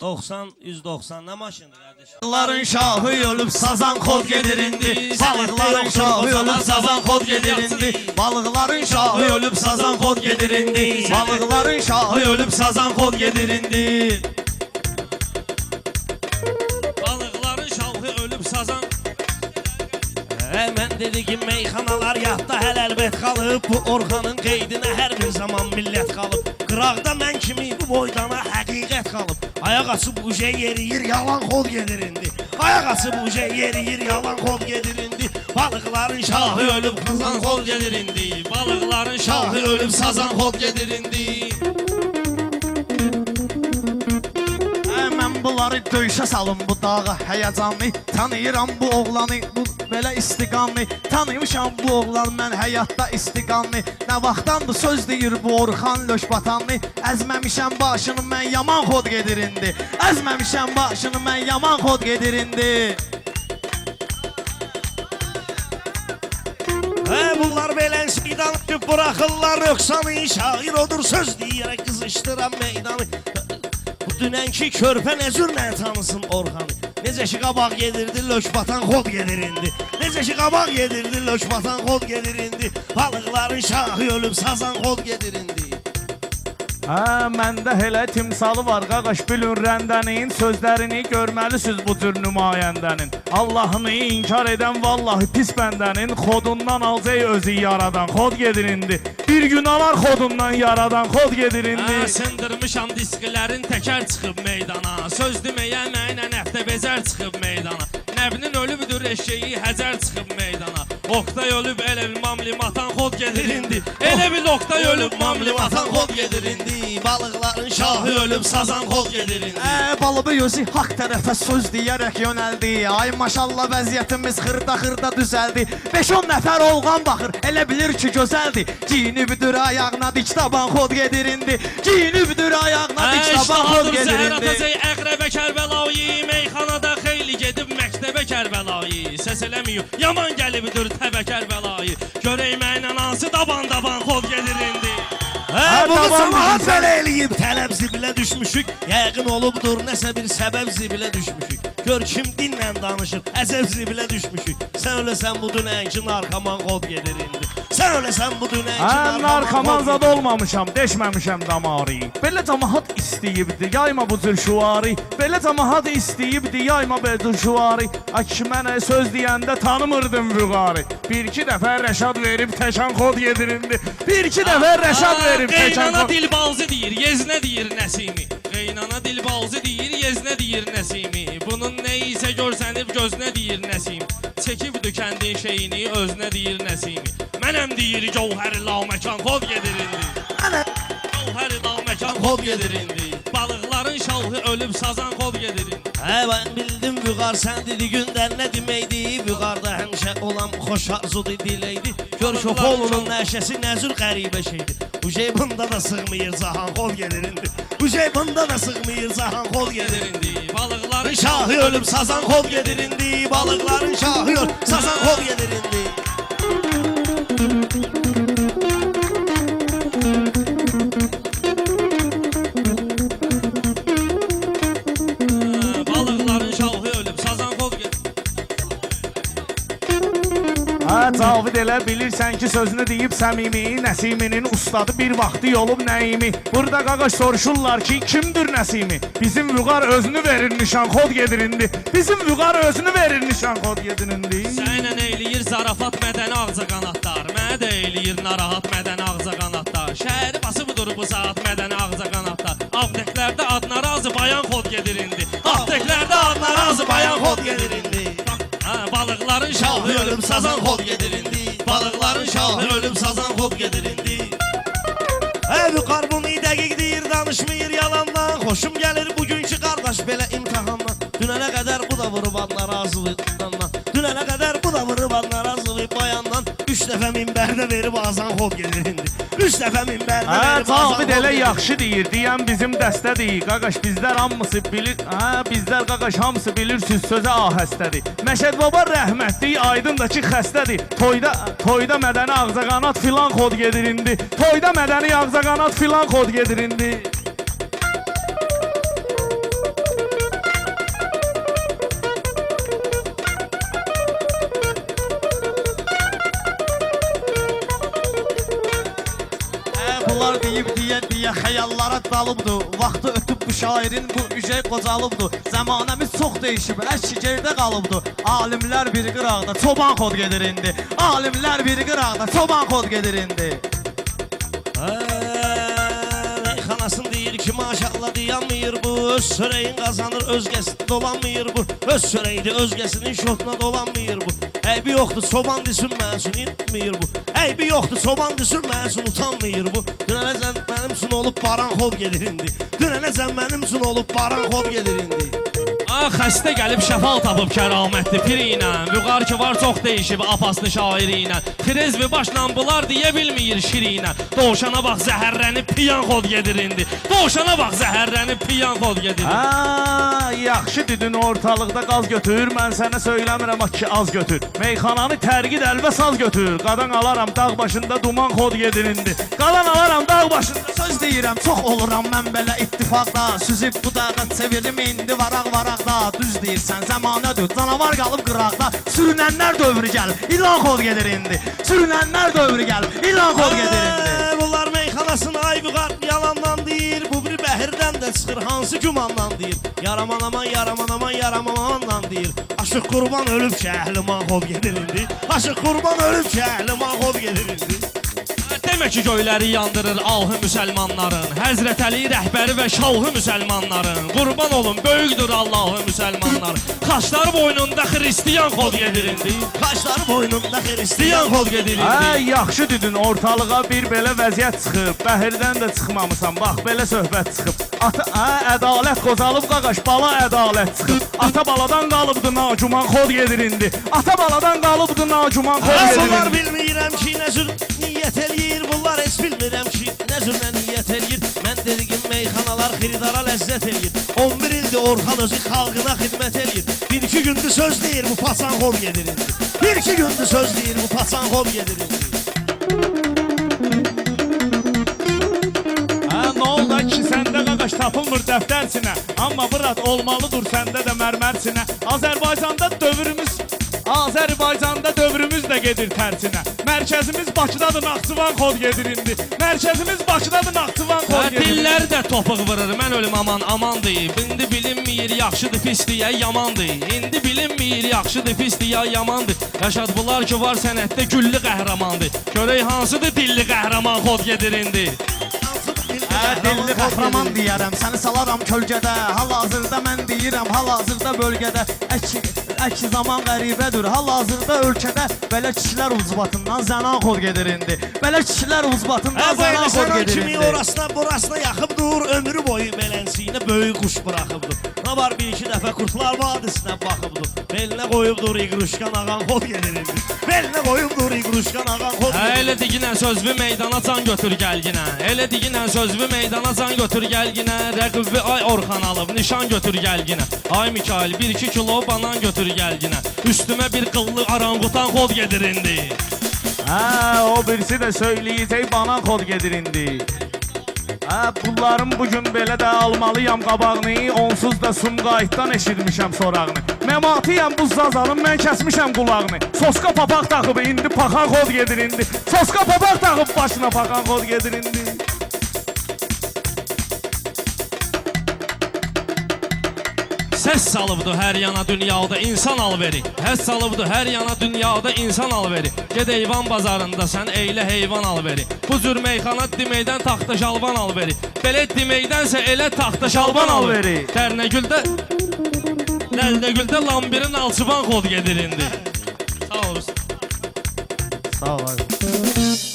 %90 ne maşındır kardeşim? Balıkların şahı ölüp sazan kod gedirindi. Balıkların şahı ölüp sazan kod gedirindi. Balıkların şahı ölüp sazan kod gedirindi. Balıkların şahı ölüp sazan kod gedirindi. Balıkların şahı ölüp sazan. Hemen dedi ki meyxanalar yadda hələ əlbət qalıb. Bu Orxanın qeydinə hər bir zaman millət qalıb. Qıraqda mən kimi bu boydana həqiqət qalıb. Ayaq açıb bu şey yeriyir, yalan kod gedir indi. Ayaq açıb bu şey yeriyir, yalan kod gedir indi. Balıqların şahı ölüb sazan kod gedir indi. Balıqların şahı ölüb sazan kod gedir indi. Mən bunları döyüşə salım bu dağı həyəcanlı. Tanıyıram bu oğlanı, bu belə istiqamlı. Tanımışam bu oğlan mən həyatda istiqamlı. Nə vaxtdandır söz deyir bu Orxan Löşbatanlı. Əzməmişəm başını mən yaman kod gedir indi. Əzməmişəm başını mən yaman kod gedir indi. Bunlar belə danışıb buraxırlar Röksanı. Şair odur söz deyərək qızışdıran meydanı. Dünənki körpə nə cürlə tanısın Orxanı. Necə ki qabaq gedirdi Löşbatan kod gedir indi. Necə ki qabaq gedirdi Löşbatan kod gedir indi. Balıqların şahı ölüb sazan kod gedir indi. Məndə elə timsalı var qaqaş bilün rəndənin. Sözlərini görməlisiniz bu cür nümayəndənin. Allahını inkar edən vallahi pis bəndənin. Xodundan alcay özü yaradan kod gedir indi. Bir gün alar xodundan yaradan kod gedir indi. Sındırmışam diskilərin təkər çıxıb meydana. Söz deməyə mənə nəftə bezər çıxıb meydana. Nəbinin ölübdür eşeği həzər çıxıb meydana. Oktay ölüb elə bil mamlim atan kod gedir indi. Elə bil Oktay ölüb mamlim atan kod gedir indi. Balıqların şahı ölüb sazan kod gedir indi. Balığı özü haqq tərəfə söz deyərək yönəldi. Ay maşallah vəziyyətimiz xırda düzəldi. 5-10 nəfər olğan baxır, elə bilir ki gözəldi. Cini büdür ayağına dik taban kod gedir indi. Cini büdür ayağına dik taban kod gedir indi. Atacaq əqrəbə Kərbəlayı, meyxanada xeyli gedib məktəbə Kərbəlayı. Səs eləmiyor, yaman gəlibdir təbə Kərbəlayı. Görək mənlə hansı daban kod gedir indi. Bunu cəmaat belə eləyib, tələb zibilə düşmüşük. Yəqin olubdur nəsə bir səbəb zibilə düşmüşük. Gör kim dinlə danışır, əsəb zibilə düşmüşük. Sən öləsən bu dünənki narkoman kod gedir indi. Sən öləsən bu dünənki narkoman zad olmamışam, deşməmişəm damarı. Belə cəmaat istəyibdi, yayma bu cür şuarı. Belə cəmaat istəyibdi, yayma bu cür şuarı. Ki mənə söz deyəndə tanımırdım vüqarı. Bir-iki dəfə rəşad verib təkan kod gedir indi. Bir-iki dəfə rəşad verib təkan kod. Qeynana dilbalzı deyir, yeznə deyir Nəsimi. Qeynana dilbalzı deyir, yeznə deyir Nəsimi. Bunun nə isə görsənib gözünə deyir Nəsim. Çəkibdi kəndin şeyini özünə deyir Nəsimi. Mənəm deyir Gövhəri Laməkan kod gedir indi. Gövhəri Laməkan kod gedir indi. Balıqların şahı ölüb sazan kod gedir indi. Ben bildim Vüqar sən dedi gündən nə deməkdi. Vüqarda həmişə olan xoş arzudu diləydi. Gör şofolunun nəşəsi nəzür qəribə şeydir. Bu şey bunda da sığmayır zahan kod gedir indi. Bu şey bunda da sığmayır zahan kod gedir indi. Balıqların şahı ölüb sazan kod gedir indi. Balıqların şahı ölüb sazan kod gedir indi. Cavid elə bilirsən ki sözünü deyib səmimi. Nəsiminin ustadı bir vaxtı olub nəyimi. Burada qaqaş soruşurlar ki kimdir Nəsimi. Bizim Vüqar özünü verir nişan kod gedir indi. Bizim Vüqar özünü verir nişan kod gedir indi. Sənə eyləyir zarafat mədəni ağza qanatlar. Mənə də eyləyir narahat mədəni ağza qanatlar. Şəhəri basıbdır bu saat mədəni ağza qanatlar. Apteklərdə adına razı bayan kod gedir indi. Apteklərdə adına razı bayan kod gedir indi. Balıqların şahı ölüb sazan kod gedir indi. Balıqların şahı ölüb sazan kod gedir indi. Vüqar bunu dəqiq deyir, danışmayır yalandan. Xoşum gəlir bugünkü qardaş belə imtihandan. Dünənə qədər bu da vurub adına razılıqdan. Dünənə qədər bu da vurub adına razılıq bayandan. 3 dəfə minbərdə verib azan kod gedir indi. 3 dəfə minbərinə Hə, verib Cavid elə gedir. yaxşı deyir, deyən bizim dəstədir. Qaqaş bizlər hamısı bilir. Hə, bizlər qaqaş hamısı bilirsiniz sözə ahəstədir. Məşəd baba rəhmətli, aydındakı xəstədir. Toyda mədəni ağzaqanat filan xod gedir indi. Toyda mədəni ağzaqanat filan xod gedir indi. Bunlar deyib deyə xəyallara dalıbdı. Vaxtı ötüb bu şairin bu ücey qocalıbdı. Zəmanəmiz çox dəyişib, əski gerdə qalıbdı. Alimlər bir qıraqda çoban xod gedir indi. Alimlər bir qıraqda çoban xod gedir indi. Meyxanasını deyir ki maşallah dayanmıyor bu. Öz sörəyin qazanır özgəsini dolanmıyor bu. Öz sörəyini özgəsinin şotuna dolanmıyor bu. Eybi yoxdur çoban desin mənsun inmir bu. Eybi yoxdur çoban desin mənsun utanmıyor bu. Dünənəcən mənim üçün olub baran xod gedir indi. Dünənəcən mənim üçün olub baran xod gedir indi. Xəstə gəlib şəfa tapıb kəramətli pir ilə. Vüqar ki var çox dəyişib apaslı şairi ilə. Xirezvi başla bunlar deyə bilmir şirinə. Doğuşana bax zəhərlənib piyan xod gedir indi. Doğuşana bax zəhərlənib piyan xod gedir. Hə, yaxşı dedin ortalıqda qaz götür. Mən sənə söyləmirəm ki az götür. Meyxananı tərgid əlvə saz götür. Qadan alaram dağ başında duman xod gedir indi. Qadan alaram dağ başında. Söz deyirəm çox oluram mən belə ittifaqda. Süzüb bu dağa çevirim indi varaq-varaqda. Düz deyirsən zəmanədir, canavar qalıb qıraqda. Sürünənlər dövrü gəlib, ilan xod gedir indi. Sürünənlər dövrü gəlib, ilan xod gedir indi. Bunlar meyxanasını ay vüqar yalandan deyir. Bu bir bəhirdən də çıxır hansı gümandan deyir. Yaraman aman yaraman aman yaraman amandan deyir. Aşıq qurban ölüb ki əhliman xod gedir indi. Aşıq qurban ölüb ki əhliman xod gedir indi. Demək ki göyləri yandırır ahı müsəlmanların. Həzrət Əli rəhbəri və şahı müsəlmanların. Qurban olun böyükdür Allahı müsəlmanlar. Qaşları boynunda xristiyan xod gedir indi. Qaşları boynunda xristiyan xod gedir indi. Hə, yaxşı dedin, ortalığa bir belə vəziyyət çıxıb. Bəhirdən də çıxmamısan, bax belə söhbət çıxıb. Ədalət qozalıb qaqaş, bala ədalət çıxıb. Ata baladan qalıbdı nacuman xod gedir indi. Ata baladan qalıbdı nacuman xod gedir Bunlar indi. bilmirəm ki nə cür niyyət eləyir. Bunlar heç bilmirəm ki nə cür niyyət eləyir. Mən dediğim meyxanalar xiridara ləzzət eləyir. 11 ildir Orxan özü xalqına xidmət eləyir. Bir-iki gündür söz deyir bu paçan xod gedir indi. Bir-iki gündür söz deyir bu paçan xod gedir indi. Nə oldu ki səndə qaqaş tapılmır dəftərsinə. Amma bırat olmalıdır səndə də mərmərsinə. Azərbaycanda dövrümüz də gedir tərsinə. Mərkəzimiz Bakıdadır, Naxçıvan xod gedir indi. Mərkəzimiz Bakıdadır, Naxçıvan xod gedir. Dilləri də topuq vurur, mən ölüm aman aman deyib. İndi bilinmir yaxşıdır pis deyə yamandır. İndi bilinmir yaxşıdır pis deyə yamandır. Rəşad bunlar ki var sənətdə güllü qəhrəmandır. Görək hansıdır dilli qəhrəman xod gedir indi. Dilli qəhrəman deyərəm, səni salaram kölgədə. Hal-hazırda mən deyirəm, hal-hazırda bölgədə. Əks zaman qəribədir, hal-hazırda ölkədə. Belə kişilər ucbatından zənan xod gedir indi. Belə kişilər ucbatından zənan xod gedir kimi indi. orasına burasına yaxıbdır. Ömrü boyu belənçiyinə böyük quş buraxıbdır. Nə var bir-iki dəfə Qurtlar Vadisinə baxıbdır. Belinə qoyubdur İqruşkan ağan xod gedir indi. Belinə qoyubdur İqruşkan ağan xod gedir indi. Elə diginə sözlü meydana can götür gəlginə. Elə diginə sözlü meydana can götür gəlginə. Rəqibvi ay Orxan alıb nişan götür gəlginə. Ay Mikail 1-2 kilo banan götür gəlginə. Üstümə bir qıllı aranqutan xod gedir indi. Hə, o birisi də söyləyəcək bana xod gedir indi. Hə, pullarım bugün belə də almalıyam qabağını. Onsuz da Sumqayıtdan eşitmişəm sorağını. Məmatiyəm bu zazalım, mən kəsmişəm qulağını. Soska papaq taxıb indi paxan xod gedir indi. Soska papaq taxıb başına paxan xod gedir indi. Səs salıbdı hər yana dünyada insan alveri. Həs salıbdı hər yana dünyada insan alveri. Ged heyvan bazarında sən eylə heyvan alveri. Bu cür meyxana deməkdən taxta şalban alveri. Belə deməkdənsə elə taxta şalban alveri. Dərnəgüldə Dəldəgüldə lambirin alçıban xod gedir indi. Sağ olursun. Sağ ol.